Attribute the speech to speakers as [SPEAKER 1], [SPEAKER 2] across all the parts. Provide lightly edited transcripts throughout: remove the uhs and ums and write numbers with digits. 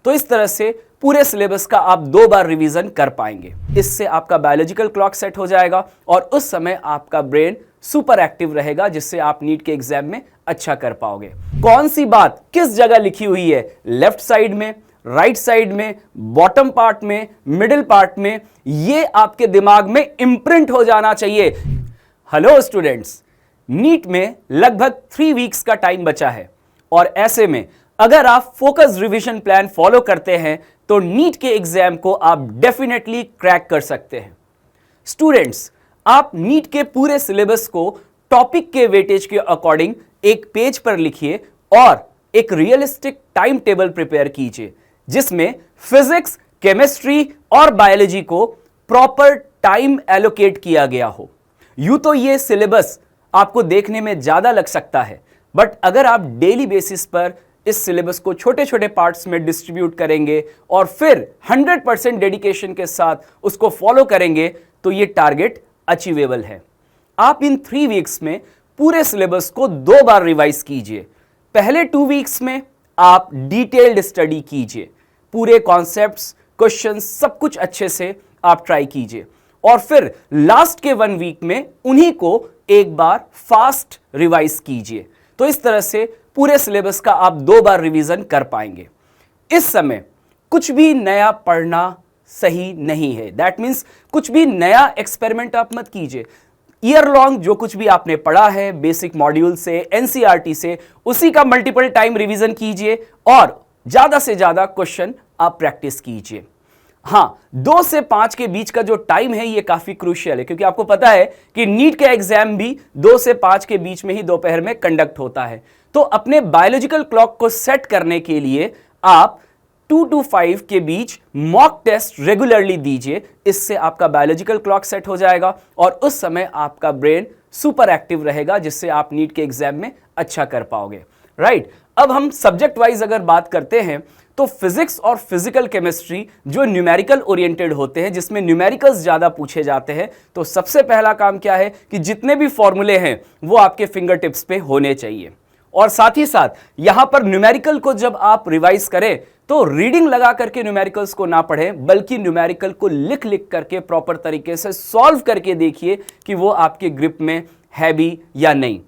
[SPEAKER 1] तो इस तरह से पूरे सिलेबस का आप 2 बार रिवीजन कर पाएंगे। इससे आपका बायोलॉजिकल क्लॉक सेट हो जाएगा और उस समय आपका ब्रेन सुपर एक्टिव रहेगा, जिससे आप नीट के एग्जाम में अच्छा कर पाओगे। कौन सी बात किस जगह लिखी हुई है, लेफ्ट साइड में, राइट साइड में, बॉटम पार्ट में, मिडिल पार्ट में, ये आपके दिमाग में इंप्रिंट हो जाना चाहिए। हेलो स्टूडेंट्स, नीट में लगभग 3 वीक्स का टाइम बचा है और ऐसे में अगर आप फोकस रिवीजन प्लान फॉलो करते हैं तो नीट के एग्जाम को आप डेफिनेटली क्रैक कर सकते हैं। स्टूडेंट्स, आप नीट के पूरे सिलेबस को टॉपिक के वेटेज के अकॉर्डिंग एक पेज पर लिखिए और एक रियलिस्टिक टाइम टेबल प्रिपेयर कीजिए, जिसमें फिजिक्स, केमिस्ट्री और बायोलॉजी को प्रॉपर टाइम एलोकेट किया गया हो। यूं तो ये सिलेबस आपको देखने में ज्यादा लग सकता है, बट अगर आप डेली बेसिस पर इस सिलेबस को छोटे छोटे पार्ट्स में डिस्ट्रीब्यूट करेंगे और फिर 100% डेडिकेशन के साथ उसको फॉलो करेंगे तो ये टारगेट अचीवेबल है। आप इन 3 वीक्स में पूरे सिलेबस को 2 बार रिवाइज कीजिए। पहले 2 वीक्स में आप डिटेल्ड स्टडी कीजिए, पूरे कॉन्सेप्ट्स, क्वेश्चंस, सब कुछ अच्छे से आप ट्राई कीजिए और फिर लास्ट के 1 वीक में उन्हीं को एक बार फास्ट रिवाइज कीजिए। तो इस तरह से पूरे सिलेबस का आप 2 बार रिवीजन कर पाएंगे। इस समय कुछ भी नया पढ़ना सही नहीं है। दैट मीन्स कुछ भी नया एक्सपेरिमेंट आप मत कीजिए। ईयर लॉन्ग जो कुछ भी आपने पढ़ा है बेसिक मॉड्यूल से, एनसीईआरटी से, उसी का मल्टीपल टाइम रिवीजन कीजिए और ज्यादा से ज्यादा क्वेश्चन आप प्रैक्टिस कीजिए। हाँ, 2 से 5 के बीच का जो टाइम है ये काफी क्रूशियल है, क्योंकि आपको पता है कि नीट का एग्जाम भी 2 से 5 के बीच में ही दोपहर में कंडक्ट होता है। तो अपने बायोलॉजिकल क्लॉक को सेट करने के लिए आप 2 to 5 के बीच मॉक टेस्ट रेगुलरली दीजिए। इससे आपका बायोलॉजिकल क्लॉक सेट हो जाएगा और उस समय आपका ब्रेन सुपर एक्टिव रहेगा, जिससे आप नीट के एग्जाम में अच्छा कर पाओगे। राइट, अब हम सब्जेक्ट वाइज अगर बात करते हैं तो फिजिक्स और फिजिकल केमिस्ट्री जो न्यूमेरिकल ओरिएंटेड होते हैं, जिसमें न्यूमेरिकल्स ज्यादा पूछे जाते हैं, तो सबसे पहला काम क्या है कि जितने भी फॉर्मूले हैं वो आपके फिंगर टिप्स पे होने चाहिए। और साथ ही साथ यहां पर न्यूमेरिकल को जब आप रिवाइज करें तो रीडिंग लगा करके न्यूमेरिकल्स को ना पढ़ें, बल्कि न्यूमेरिकल को लिख लिख करके प्रॉपर तरीके से सॉल्व करके देखिए कि वो आपके ग्रिप में है भी या नहीं।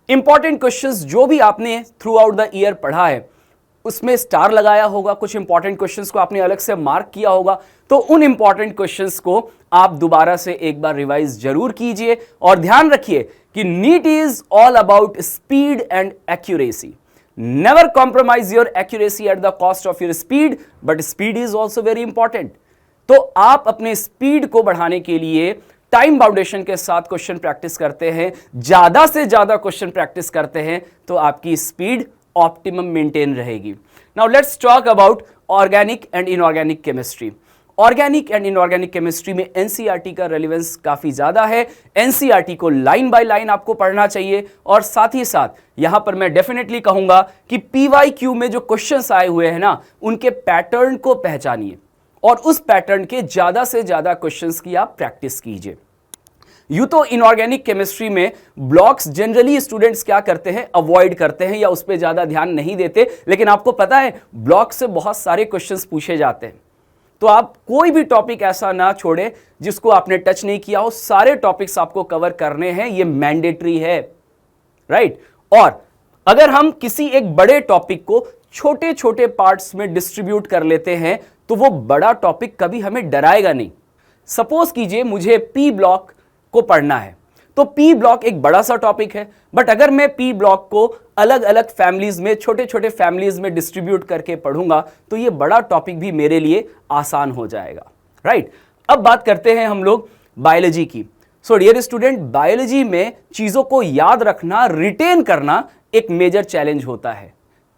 [SPEAKER 1] इंपॉर्टेंट क्वेश्चंस जो भी आपने थ्रू आउट द ईयर पढ़ा है उसमें स्टार लगाया होगा, कुछ इंपॉर्टेंट क्वेश्चंस को आपने अलग से मार्क किया होगा, तो उन इंपॉर्टेंट क्वेश्चंस को आप दोबारा से एक बार रिवाइज जरूर कीजिए। और ध्यान रखिए कि NEET is all about speed and accuracy. Never compromise your accuracy at the cost of your speed, but speed is also very important. तो आप अपने स्पीड को बढ़ाने के लिए टाइम बाउंडेशन के साथ क्वेश्चन प्रैक्टिस करते हैं, ज्यादा से ज्यादा क्वेश्चन प्रैक्टिस करते हैं, तो आपकी स्पीड ऑप्टिमम मेंटेन रहेगी। Now let's talk about organic and inorganic chemistry. Organic and inorganic chemistry में एनसीईआरटी का रेलेवेंस काफी ज्यादा है। एनसीईआरटी को लाइन बाय लाइन आपको पढ़ना चाहिए और साथ ही साथ यहां पर मैं डेफिनेटली कहूंगा कि पीवाईक्यू में जो क्वेश्चंस आए हुए हैं ना, उनके पैटर्न को पहचानिए और उस पैटर्न के ज्यादा से ज्यादा क्वेश्चंस की आप प्रैक्टिस कीजिए। यूं तो इनऑर्गेनिक केमिस्ट्री में ब्लॉक्स जनरली स्टूडेंट्स क्या करते हैं, अवॉइड करते हैं या उस पर ज्यादा ध्यान नहीं देते, लेकिन आपको पता है ब्लॉक से बहुत सारे क्वेश्चंस पूछे जाते हैं। तो आप कोई भी टॉपिक ऐसा ना छोड़े जिसको आपने टच नहीं किया हो, सारे टॉपिक्स आपको कवर करने हैं, ये मैंडेटरी है। राइट, और अगर हम किसी एक बड़े टॉपिक को छोटे छोटे पार्ट्स में डिस्ट्रीब्यूट कर लेते हैं तो वो बड़ा टॉपिक कभी हमें डराएगा नहीं। सपोज कीजिए मुझे पी ब्लॉक को पढ़ना है, तो पी ब्लॉक एक बड़ा सा टॉपिक है, बट अगर मैं पी ब्लॉक को अलग अलग फैमिलीज में, छोटे छोटे फैमिलीज में डिस्ट्रीब्यूट करके पढ़ूंगा तो ये बड़ा टॉपिक भी मेरे लिए आसान हो जाएगा। राइट, अब बात करते हैं हम लोग बायोलॉजी की। सो डियर स्टूडेंट, बायोलॉजी में चीजों को याद रखना, रिटेन करना एक मेजर चैलेंज होता है,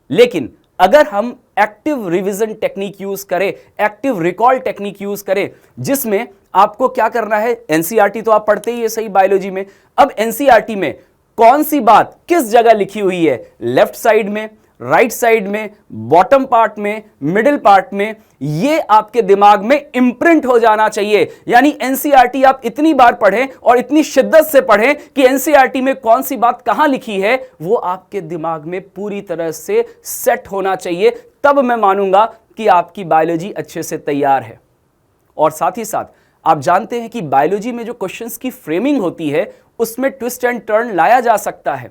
[SPEAKER 1] लेकिन अगर हम एक्टिव रिवीजन टेक्निक यूज करें, एक्टिव रिकॉल टेक्निक यूज करें, जिसमें आपको क्या करना है, एनसीईआरटी तो आप पढ़ते ही है सही बायोलॉजी में, अब एनसीईआरटी में कौन सी बात किस जगह लिखी हुई है, लेफ्ट साइड में, राइट साइड में, बॉटम पार्ट में, मिडिल पार्ट में, ये आपके दिमाग में इंप्रिंट हो जाना चाहिए। यानी एनसीईआरटी आप इतनी बार पढ़ें और इतनी शिद्दत से पढ़ें कि एनसीईआरटी में कौन सी बात कहां लिखी है वो आपके दिमाग में पूरी तरह से सेट होना चाहिए। तब मैं मानूंगा कि आपकी बायोलॉजी अच्छे से तैयार है। और साथ ही साथ आप जानते हैं कि बायोलॉजी में जो क्वेश्चंस की फ्रेमिंग होती है उसमें ट्विस्ट एंड टर्न लाया जा सकता है।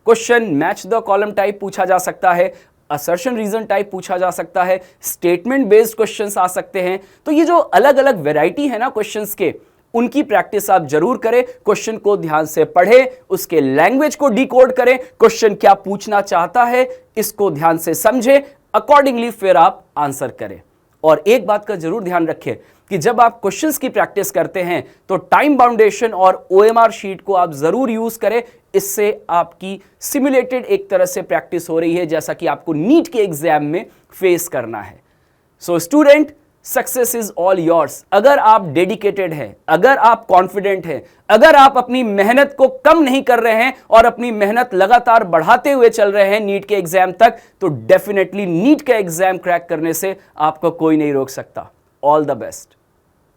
[SPEAKER 1] Question match the column type पूछा जा सकता है, असर्शन रीजन टाइप पूछा जा सकता है, स्टेटमेंट बेस्ड क्वेश्चंस आ सकते हैं। तो ये जो अलग अलग वैरायटी है ना क्वेश्चंस के, उनकी प्रैक्टिस आप जरूर करें। क्वेश्चन को ध्यान से पढ़ें, उसके लैंग्वेज को डिकोड करें, क्वेश्चन क्या पूछना चाहता है इसको ध्यान से समझें, अकॉर्डिंगली फिर आप आंसर करें। और एक बात का जरूर ध्यान रखें कि जब आप क्वेश्चंस की प्रैक्टिस करते हैं तो टाइम बाउंडेशन और ओएमआर शीट को आप जरूर यूज करें। इससे आपकी सिमुलेटेड एक तरह से प्रैक्टिस हो रही है जैसा कि आपको नीट के एग्जाम में फेस करना है। So student, success is all yours. अगर आप डेडिकेटेड हैं, अगर आप कॉन्फिडेंट हैं, अगर आप अपनी मेहनत को कम नहीं कर रहे हैं और अपनी मेहनत लगातार बढ़ाते हुए चल रहे हैं नीट के एग्जाम तक, तो डेफिनेटली नीट का एग्जाम क्रैक करने से आपको कोई नहीं रोक सकता। All the best.